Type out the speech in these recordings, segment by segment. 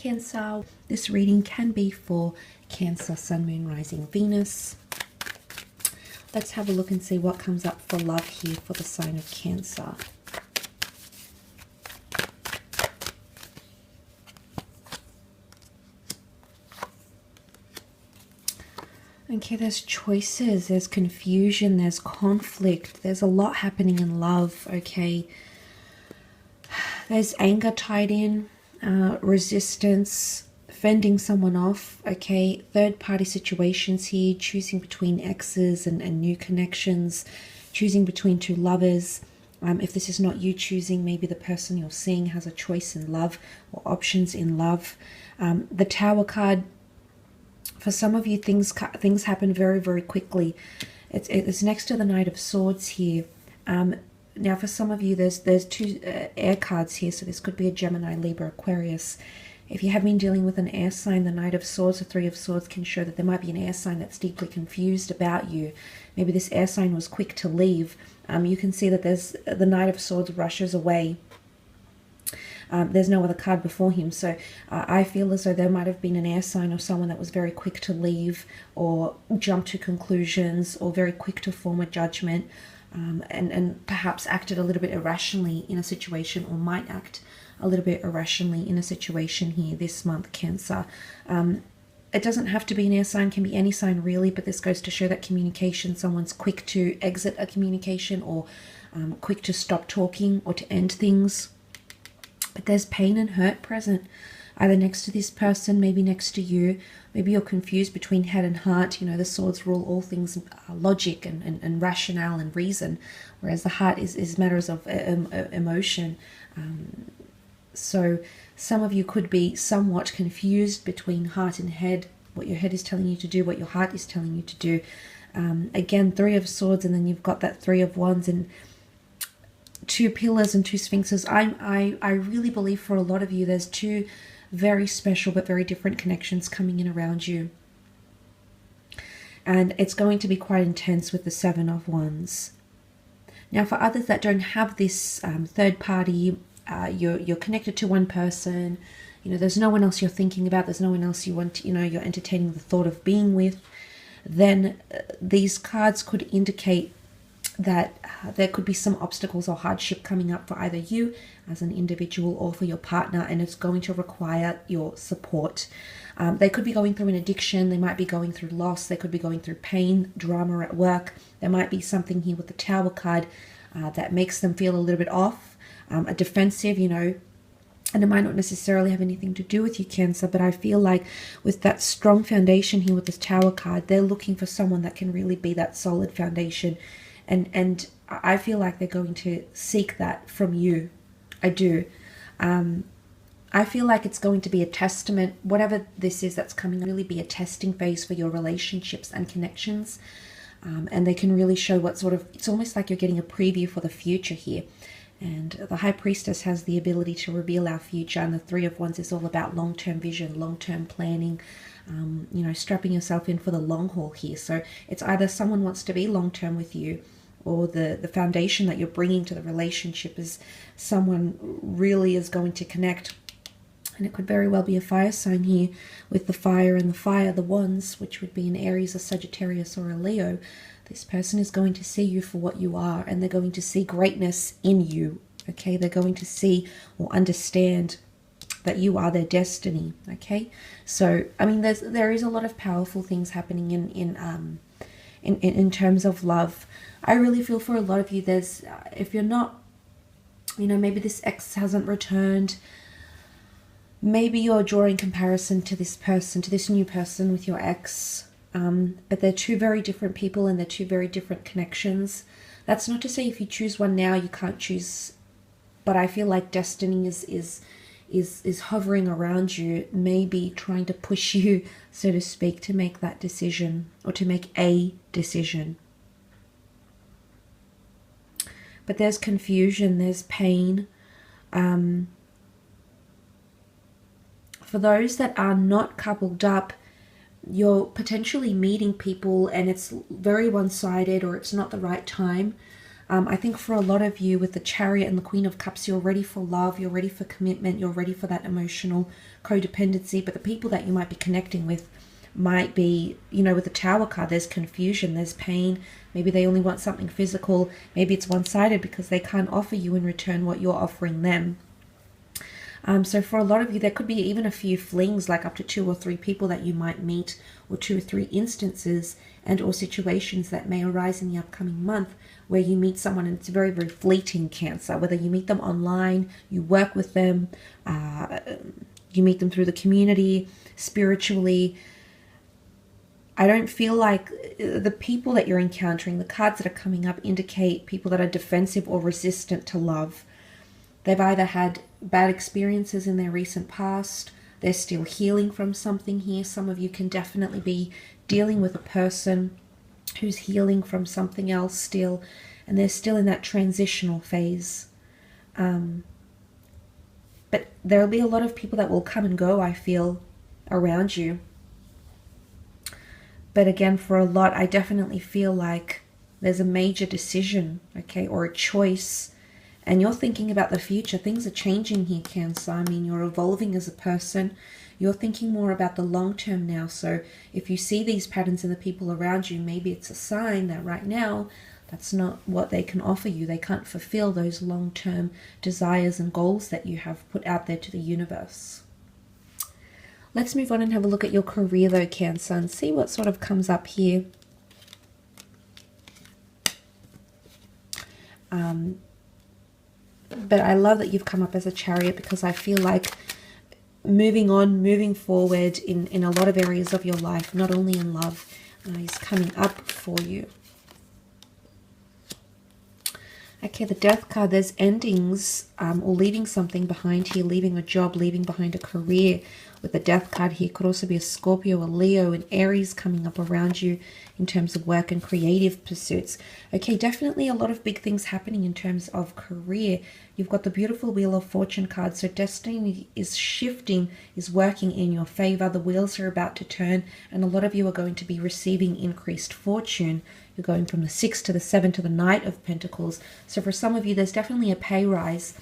Cancer. This reading can be for Cancer, Sun, Moon, Rising, Venus. Let's have a look and see what comes up for love here for the sign of Cancer. Okay, there's choices, there's confusion, there's conflict, there's a lot happening in love, okay? There's anger tied in, resistance, fending someone off, okay? Third-party situations here, choosing between exes and new connections, choosing between two lovers. If this is not you choosing, maybe the person you're seeing has a choice in love or options in love. The Tower card, for some of you, things happen very, very quickly. It's next to the Knight of Swords here. Now, for some of you, there's two air cards here, so this could be a Gemini, Libra, Aquarius. If you have been dealing with an air sign, the Knight of Swords, the Three of Swords can show that there might be an air sign that's deeply confused about you. Maybe this air sign was quick to leave. You can see that there's the Knight of Swords rushes away. There's no other card before him, so I feel as though there might have been an air sign or someone that was very quick to leave or jump to conclusions or very quick to form a judgment, and perhaps acted a little bit irrationally in a situation, or might act a little bit irrationally in a situation here this month, Cancer. It doesn't have to be an air sign, can be any sign really, but this goes to show that communication, someone's quick to exit a communication or quick to stop talking or to end things. But there's pain and hurt present, either next to this person, maybe next to you. Maybe you're confused between head and heart. You know, the swords rule all things logic and rationale and reason, whereas the heart is matters of emotion. So some of you could be somewhat confused between heart and head, what your head is telling you to do, what your heart is telling you to do. Again, Three of Swords, and then you've got that Three of Wands and two pillars and two sphinxes. I really believe for a lot of you there's two very special but very different connections coming in around you, and it's going to be quite intense with the Seven of Wands. Now, for others that don't have this third party, you're connected to one person, you know, there's no one else you're thinking about, there's no one else you want, you know, you're entertaining the thought of being with, then these cards could indicate that there could be some obstacles or hardship coming up for either you as an individual or for your partner, and it's going to require your support. They could be going through an addiction, they might be going through loss, they could be going through pain, drama at work. There might be something here with the Tower card that makes them feel a little bit off, a defensive, you know, and it might not necessarily have anything to do with you, Cancer, but I feel like with that strong foundation here with this Tower card, they're looking for someone that can really be that solid foundation. And I feel like they're going to seek that from you. I do. I feel like it's going to be a testament, whatever this is that's coming, really be a testing phase for your relationships and connections. And they can really show what sort of, it's almost like you're getting a preview for the future here. And the High Priestess has the ability to reveal our future, and the Three of Wands is all about long-term vision, long-term planning, you know, strapping yourself in for the long haul here. So it's either someone wants to be long-term with you, or the foundation that you're bringing to the relationship is someone really is going to connect. And it could very well be a fire sign here with the fire and the fire, the wands, which would be an Aries, a Sagittarius, or a Leo. This person is going to see you for what you are, and they're going to see greatness in you, okay? They're going to see or understand that you are their destiny, okay? So, I mean, there is a lot of powerful things happening in terms of love. I really feel for a lot of you, there's, if you're not, you know, maybe this ex hasn't returned, maybe you're drawing comparison to this person, to this new person with your ex, but they're two very different people and they're two very different connections. That's not to say if you choose one now, you can't choose, but I feel like destiny is hovering around you, maybe trying to push you, so to speak, to make that decision or to make a decision. But there's confusion, there's pain. For those that are not coupled up, you're potentially meeting people and it's very one-sided, or it's not the right time. I think for a lot of you with the Chariot and the Queen of Cups, you're ready for love, you're ready for commitment, you're ready for that emotional codependency. But the people that you might be connecting with might be, you know, with the Tower card, there's confusion, there's pain. Maybe they only want something physical. Maybe it's one-sided because they can't offer you in return what you're offering them. So for a lot of you, there could be even a few flings, like up to 2 or 3 people that you might meet, or 2 or 3 instances and or situations that may arise in the upcoming month where you meet someone and it's very, very fleeting, Cancer. Whether you meet them online, you work with them, you meet them through the community, spiritually. I don't feel like the people that you're encountering, the cards that are coming up indicate people that are defensive or resistant to love. They've either had bad experiences in their recent past, they're still healing from something here. Some of you can definitely be dealing with a person who's healing from something else still, and they're still in that transitional phase. But there'll be a lot of people that will come and go, I feel, around you. But again, for a lot, I definitely feel like there's a major decision, okay, or a choice. And you're thinking about the future. Things are changing here, Cancer. I mean, you're evolving as a person. You're thinking more about the long term now. So if you see these patterns in the people around you, maybe it's a sign that right now, that's not what they can offer you. They can't fulfill those long-term desires and goals that you have put out there to the universe. Let's move on and have a look at your career though, Cancer, and see what sort of comes up here. But I love that you've come up as a Chariot, because I feel like moving on, moving forward in a lot of areas of your life, not only in love, is coming up for you. Okay, the Death card, there's endings or leaving something behind here, leaving a job, leaving behind a career. With the Death card here, could also be a Scorpio, a Leo, an Aries coming up around you in terms of work and creative pursuits. Okay, definitely a lot of big things happening in terms of career. You've got the beautiful Wheel of Fortune card, so destiny is shifting, is working in your favor. The wheels are about to turn, and a lot of you are going to be receiving increased fortune. You're going from the 6 to the 7 to the Knight of Pentacles. So for some of you, there's definitely a pay rise.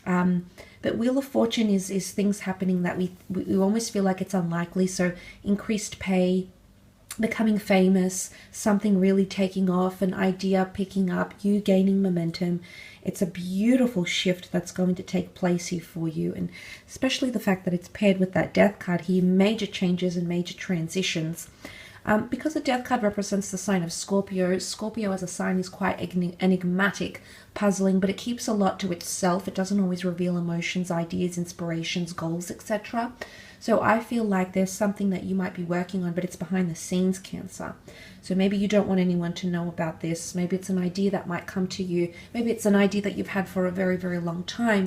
But Wheel of Fortune is things happening that we almost feel like it's unlikely. So increased pay, becoming famous, something really taking off, an idea picking up, you gaining momentum. It's a beautiful shift that's going to take place here for you. And especially the fact that it's paired with that Death card here, major changes and major transitions. Because the Death card represents the sign of Scorpio, Scorpio as a sign is quite enigmatic, puzzling, but it keeps a lot to itself. It doesn't always reveal emotions, ideas, inspirations, goals, etc. So I feel like there's something that you might be working on, but it's behind the scenes, Cancer. So maybe you don't want anyone to know about this. Maybe it's an idea that might come to you. Maybe it's an idea that you've had for a very, very long time.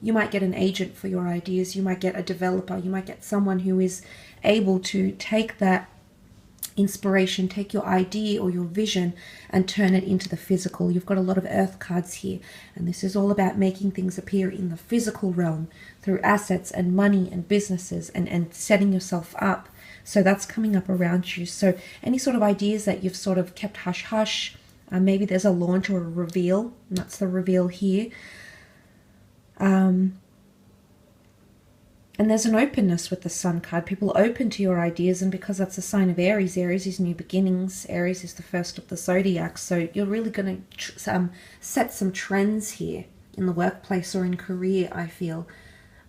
You might get an agent for your ideas. You might get a developer. You might get someone who is able to take that inspiration, take your idea or your vision and turn it into the physical. You've got a lot of Earth cards here, and this is all about making things appear in the physical realm through assets and money and businesses and setting yourself up. So that's coming up around you. So any sort of ideas that you've sort of kept hush-hush, maybe there's a launch or a reveal, and that's the reveal here. And there's an openness with the Sun card. People open to your ideas, and because that's a sign of Aries, Aries is new beginnings. Aries is the first of the Zodiac. So you're really going to set some trends here in the workplace or in career, I feel.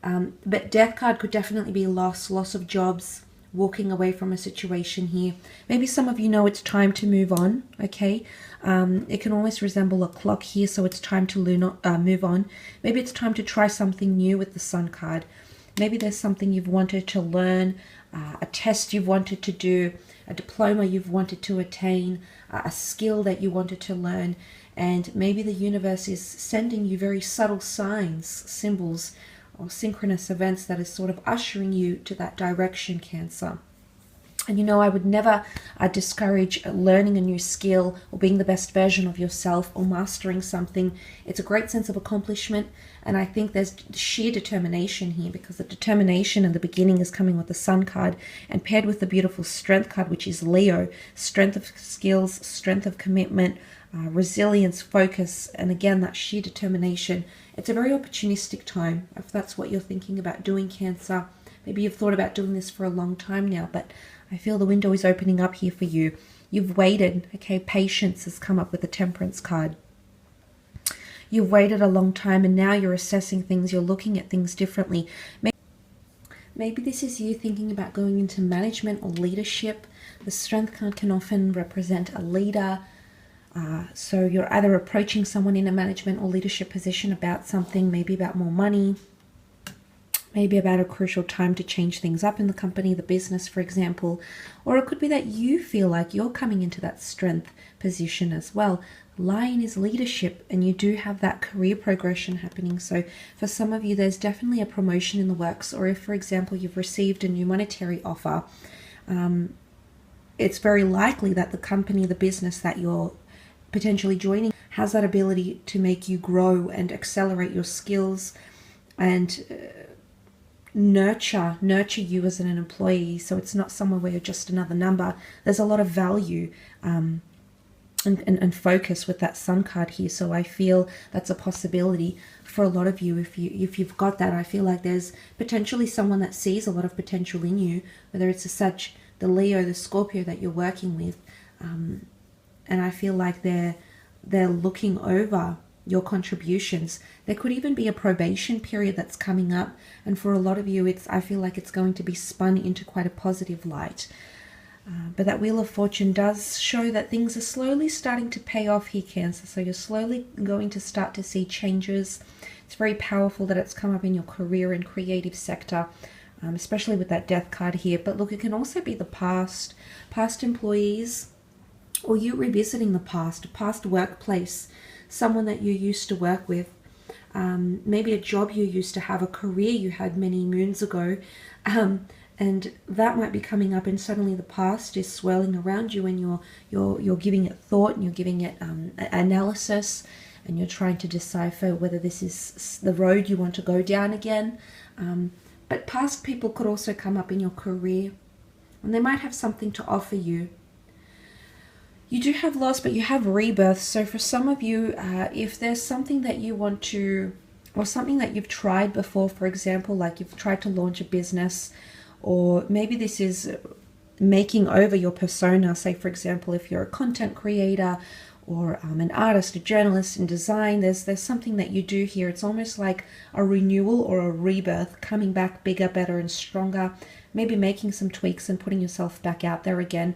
But Death card could definitely be loss of jobs, walking away from a situation here. Maybe some of you know it's time to move on, okay? It can almost resemble a clock here, so it's time to move on. Maybe it's time to try something new with the Sun card. Maybe there's something you've wanted to learn, a test you've wanted to do, a diploma you've wanted to attain, a skill that you wanted to learn, and maybe the universe is sending you very subtle signs, symbols, or synchronous events that is sort of ushering you to that direction, Cancer. And you know, I would never discourage learning a new skill or being the best version of yourself or mastering something. It's a great sense of accomplishment, and I think there's sheer determination here, because the determination in the beginning is coming with the Sun card and paired with the beautiful Strength card, which is Leo. Strength of skills, strength of commitment, resilience, focus, and again, that sheer determination. It's a very opportunistic time, if that's what you're thinking about doing, Cancer. Maybe you've thought about doing this for a long time now, but I feel the window is opening up here for you. You've waited, okay? Patience has come up with the Temperance card. You've waited a long time, and now you're assessing things. You're looking at things differently. Maybe this is you thinking about going into management or leadership. The Strength card can often represent a leader. So you're either approaching someone in a management or leadership position about something, maybe about more money, maybe about a crucial time to change things up in the company, the business, for example. Or it could be that you feel like you're coming into that strength position as well. Lion is leadership, and you do have that career progression happening. So for some of you, there's definitely a promotion in the works. Or if, for example, you've received a new monetary offer, it's very likely that the company, the business that you're potentially joining has that ability to make you grow and accelerate your skills and nurture you as an employee. So it's not somewhere where you're just another number. There's a lot of value and focus with that Sun card here. So I feel that's a possibility for a lot of you. If you've got that, I feel like there's potentially someone that sees a lot of potential in you, whether it's the Leo, the Scorpio that you're working with, and I feel like they're looking over your contributions. There could even be a probation period that's coming up, and for a lot of you, I feel like it's going to be spun into quite a positive light. But that Wheel of Fortune does show that things are slowly starting to pay off here, Cancer. So you're slowly going to start to see changes. It's very powerful that it's come up in your career and creative sector, especially with that Death card here. But look, it can also be the past employees, or you revisiting the past workplace, someone that you used to work with, maybe a job you used to have, a career you had many moons ago, and that might be coming up, and suddenly the past is swirling around you, and you're giving it thought, and you're giving it analysis, and you're trying to decipher whether this is the road you want to go down again. But past people could also come up in your career, and they might have something to offer you. You do have loss, but you have rebirth. So for some of you, if there's something that you want to, or something that you've tried before, for example, like you've tried to launch a business, or maybe this is making over your persona. Say, for example, if you're a content creator or an artist, a journalist in design, there's something that you do here. It's almost like a renewal or a rebirth, coming back bigger, better, and stronger. Maybe making some tweaks and putting yourself back out there again.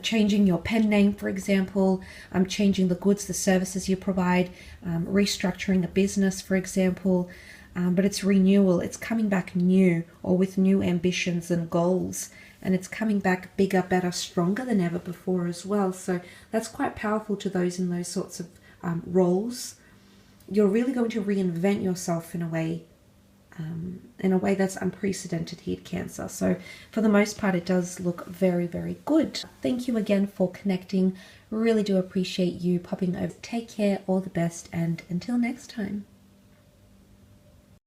Changing your pen name, for example, changing the goods, the services you provide, restructuring a business, for example. But it's renewal. It's coming back new, or with new ambitions and goals, and it's coming back bigger, better, stronger than ever before as well. So that's quite powerful to those in those sorts of roles. You're really going to reinvent yourself in a way that's unprecedented here, Cancer. So for the most part, it does look very, very good. Thank you again for connecting. Really do appreciate you popping over. Take care, all the best, and until next time.